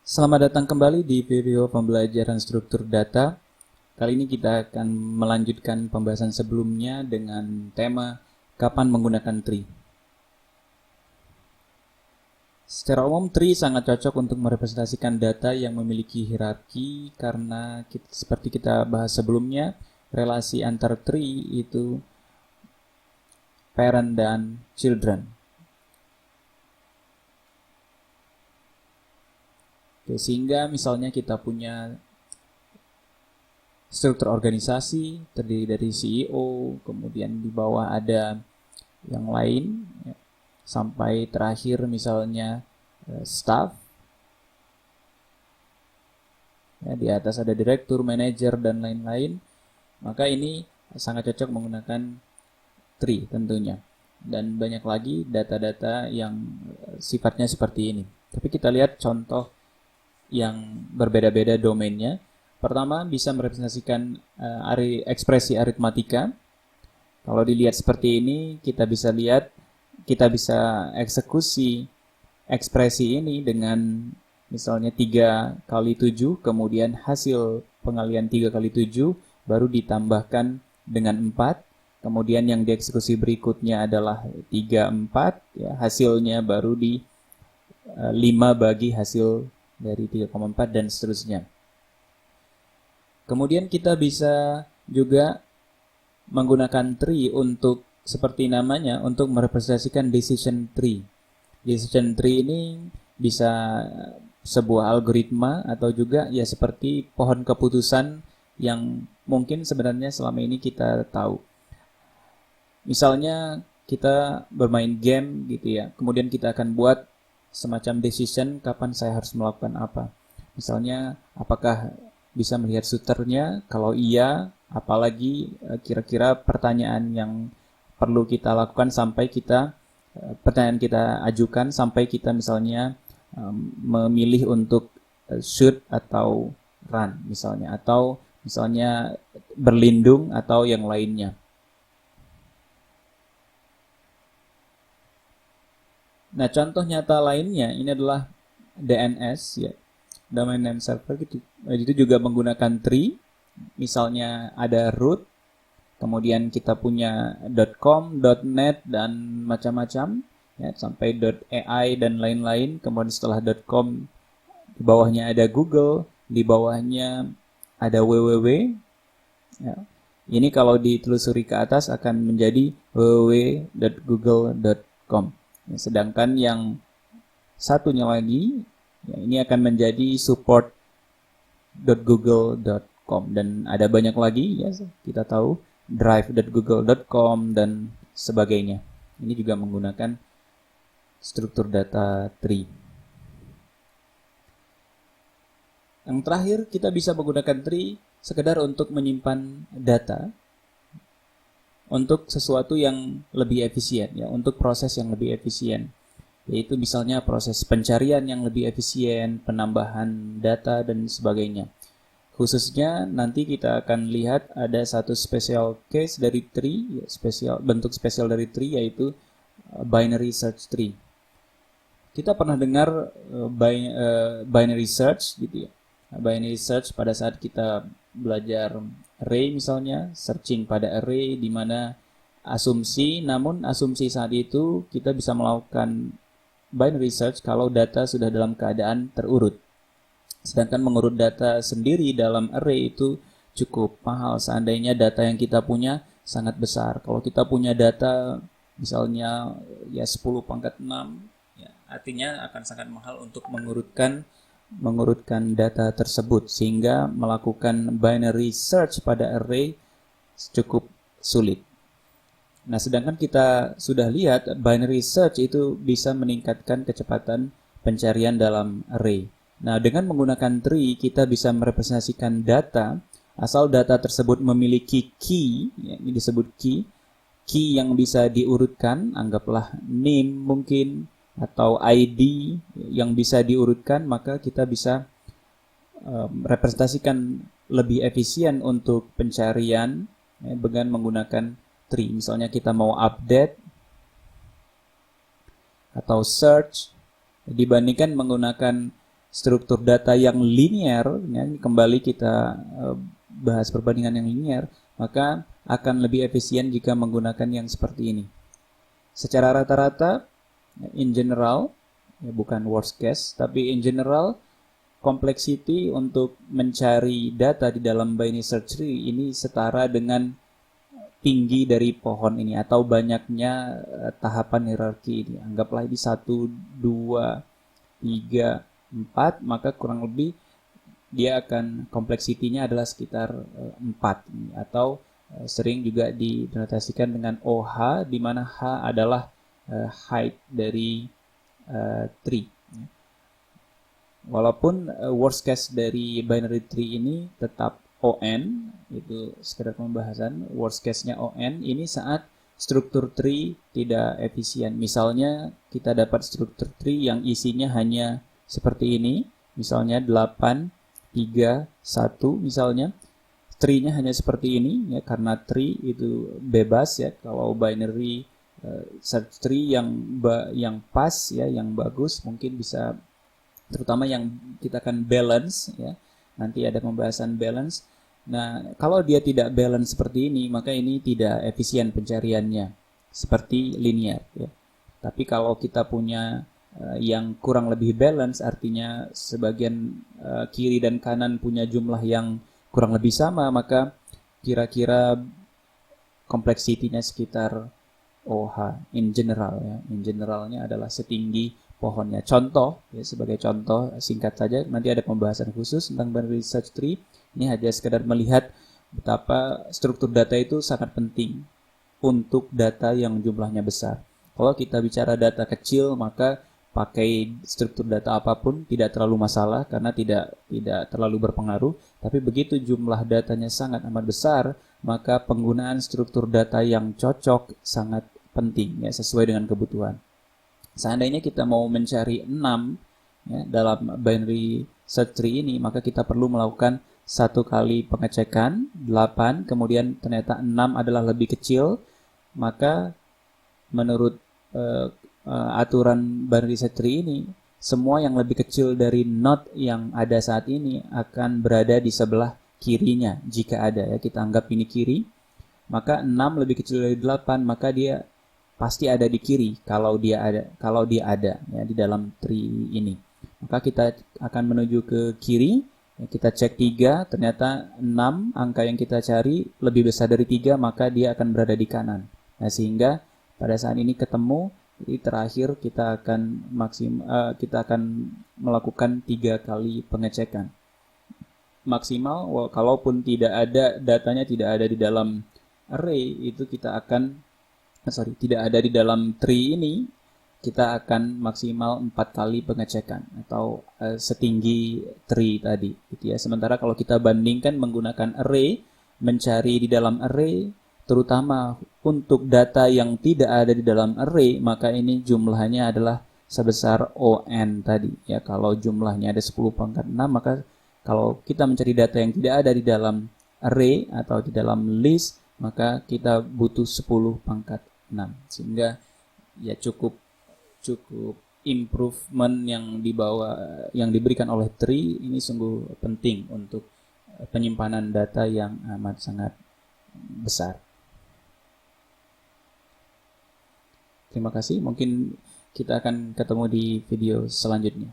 Selamat datang kembali di video pembelajaran struktur data. Kali ini kita akan melanjutkan pembahasan sebelumnya dengan tema kapan menggunakan tree. Secara umum, tree sangat cocok untuk merepresentasikan data yang memiliki hierarki karena seperti kita bahas sebelumnya, relasi antar tree itu parent dan children. Sehingga misalnya kita punya struktur organisasi terdiri dari CEO, kemudian di bawah ada yang lain, sampai terakhir misalnya staff. Di atas ada direktur, manajer, dan lain-lain. Maka ini sangat cocok menggunakan tree tentunya. Dan banyak lagi data-data yang sifatnya seperti ini. Tapi kita lihat contoh yang berbeda-beda domainnya. Pertama, bisa merepresentasikan ekspresi aritmatika. Kalau dilihat seperti ini, kita bisa eksekusi ekspresi ini dengan misalnya 3 kali 7, kemudian hasil pengalian 3 kali 7 baru ditambahkan dengan 4, kemudian yang dieksekusi berikutnya adalah 3, 4, ya, hasilnya baru di 5 bagi hasil dari 3,4 dan seterusnya. Kemudian kita bisa juga menggunakan tree untuk seperti namanya, untuk merepresentasikan decision tree. Decision tree ini bisa sebuah algoritma atau juga ya seperti pohon keputusan yang mungkin sebenarnya selama ini kita tahu. Misalnya kita bermain game gitu ya, kemudian kita akan buat semacam decision kapan saya harus melakukan apa. Misalnya apakah bisa melihat shooternya, kalau iya, apalagi kira-kira pertanyaan yang perlu kita lakukan pertanyaan kita ajukan sampai kita misalnya memilih untuk shoot atau run misalnya, atau misalnya berlindung atau yang lainnya. Nah, contoh nyata lainnya ini adalah DNS, ya, domain name server gitu. Itu juga menggunakan tree. Misalnya ada root, kemudian kita punya .com, .net dan macam-macam, ya, sampai .ai dan lain-lain. Kemudian setelah .com di bawahnya ada Google, di bawahnya ada www. Ya. Ini kalau ditelusuri ke atas akan menjadi www.google.com. Ya, sedangkan yang satunya lagi, ya, ini akan menjadi support.google.com dan ada banyak lagi, ya, kita tahu drive.google.com dan sebagainya. Ini juga menggunakan struktur data tree. Yang terakhir, kita bisa menggunakan tree sekedar untuk menyimpan data untuk sesuatu yang lebih efisien, ya, untuk proses yang lebih efisien. Yaitu misalnya proses pencarian yang lebih efisien, penambahan data dan sebagainya. Khususnya nanti kita akan lihat ada satu special case dari tree, bentuk spesial dari tree, yaitu binary search tree. Kita pernah dengar binary search gitu ya. Binary search pada saat kita belajar array misalnya, searching pada array di mana namun asumsi saat itu kita bisa melakukan binary search kalau data sudah dalam keadaan terurut. Sedangkan mengurut data sendiri dalam array itu cukup mahal seandainya data yang kita punya sangat besar. Kalau kita punya data misalnya ya 10 pangkat 6, ya, artinya akan sangat mahal untuk mengurutkan data tersebut, sehingga melakukan binary search pada array cukup sulit. Nah, sedangkan kita sudah lihat binary search itu bisa meningkatkan kecepatan pencarian dalam array. Nah, dengan menggunakan tree kita bisa merepresentasikan data asal data tersebut memiliki key, ya, ini disebut key yang bisa diurutkan, anggaplah name mungkin atau ID yang bisa diurutkan, maka kita bisa representasikan lebih efisien untuk pencarian, ya, dengan menggunakan tree. Misalnya kita mau update atau search, dibandingkan menggunakan struktur data yang linear, ya, kembali kita bahas perbandingan yang linear, maka akan lebih efisien jika menggunakan yang seperti ini. Secara rata-rata, in general, ya bukan worst case, tapi in general, complexity untuk mencari data di dalam binary search tree ini setara dengan tinggi dari pohon ini atau banyaknya tahapan hierarki ini. Anggaplah ini 1, 2, 3, 4, maka kurang lebih dia akan kompleksitinya adalah sekitar 4 atau sering juga dinotasikan dengan OH, di mana H adalah height dari tree. Walaupun worst case dari binary tree ini tetap ON, itu sekedar pembahasan. Worst case-nya ON ini saat struktur tree tidak efisien. Misalnya kita dapat struktur tree yang isinya hanya seperti ini, misalnya 8, 3, 1 misalnya. Tree-nya hanya seperti ini, ya, karena tree itu bebas, ya. Kalau binary search tree yang pas, ya, yang bagus, mungkin bisa, terutama yang kita akan balance, ya. Nanti ada pembahasan balance. Nah, kalau dia tidak balance seperti ini, maka ini tidak efisien pencariannya, seperti linear, ya. Tapi kalau kita punya yang kurang lebih balance, artinya sebagian kiri dan kanan punya jumlah yang kurang lebih sama, maka kira-kira kompleksitinya sekitar OH in general, ya. In generalnya adalah setinggi pohonnya. Contoh, ya, sebagai contoh singkat saja, nanti ada pembahasan khusus tentang binary search tree. Ini hanya sekedar melihat betapa struktur data itu sangat penting untuk data yang jumlahnya besar. Kalau kita bicara data kecil, maka pakai struktur data apapun tidak terlalu masalah karena tidak terlalu berpengaruh. Tapi begitu jumlah datanya sangat amat besar, maka penggunaan struktur data yang cocok sangat penting, ya, sesuai dengan kebutuhan. Seandainya kita mau mencari 6, ya, dalam binary search tree ini, maka kita perlu melakukan 1 kali pengecekan 8, kemudian ternyata 6 adalah lebih kecil, maka menurut aturan binary search tree ini, semua yang lebih kecil dari node yang ada saat ini akan berada di sebelah kirinya jika ada, ya. Kita anggap ini kiri, maka 6 lebih kecil dari 8, maka dia pasti ada di kiri kalau dia ada, ya, di dalam tree ini. Maka kita akan menuju ke kiri, ya, kita cek 3, ternyata 6 angka yang kita cari lebih besar dari 3, maka dia akan berada di kanan. Nah, sehingga pada saat ini ketemu, jadi terakhir kita akan melakukan 3 kali pengecekan. Maksimal, kalaupun datanya tidak ada di dalam array, itu tidak ada di dalam tree ini, kita akan maksimal 4 kali pengecekan atau setinggi tree tadi, gitu ya. Sementara kalau kita bandingkan menggunakan array, mencari di dalam array, terutama untuk data yang tidak ada di dalam array, maka ini jumlahnya adalah sebesar ON tadi, ya. Kalau jumlahnya ada 10 pangkat 6, maka kalau kita mencari data yang tidak ada di dalam array atau di dalam list, maka kita butuh 10 pangkat 6. Sehingga ya cukup improvement yang diberikan oleh tree ini sungguh penting untuk penyimpanan data yang amat sangat besar. Terima kasih, mungkin kita akan ketemu di video selanjutnya.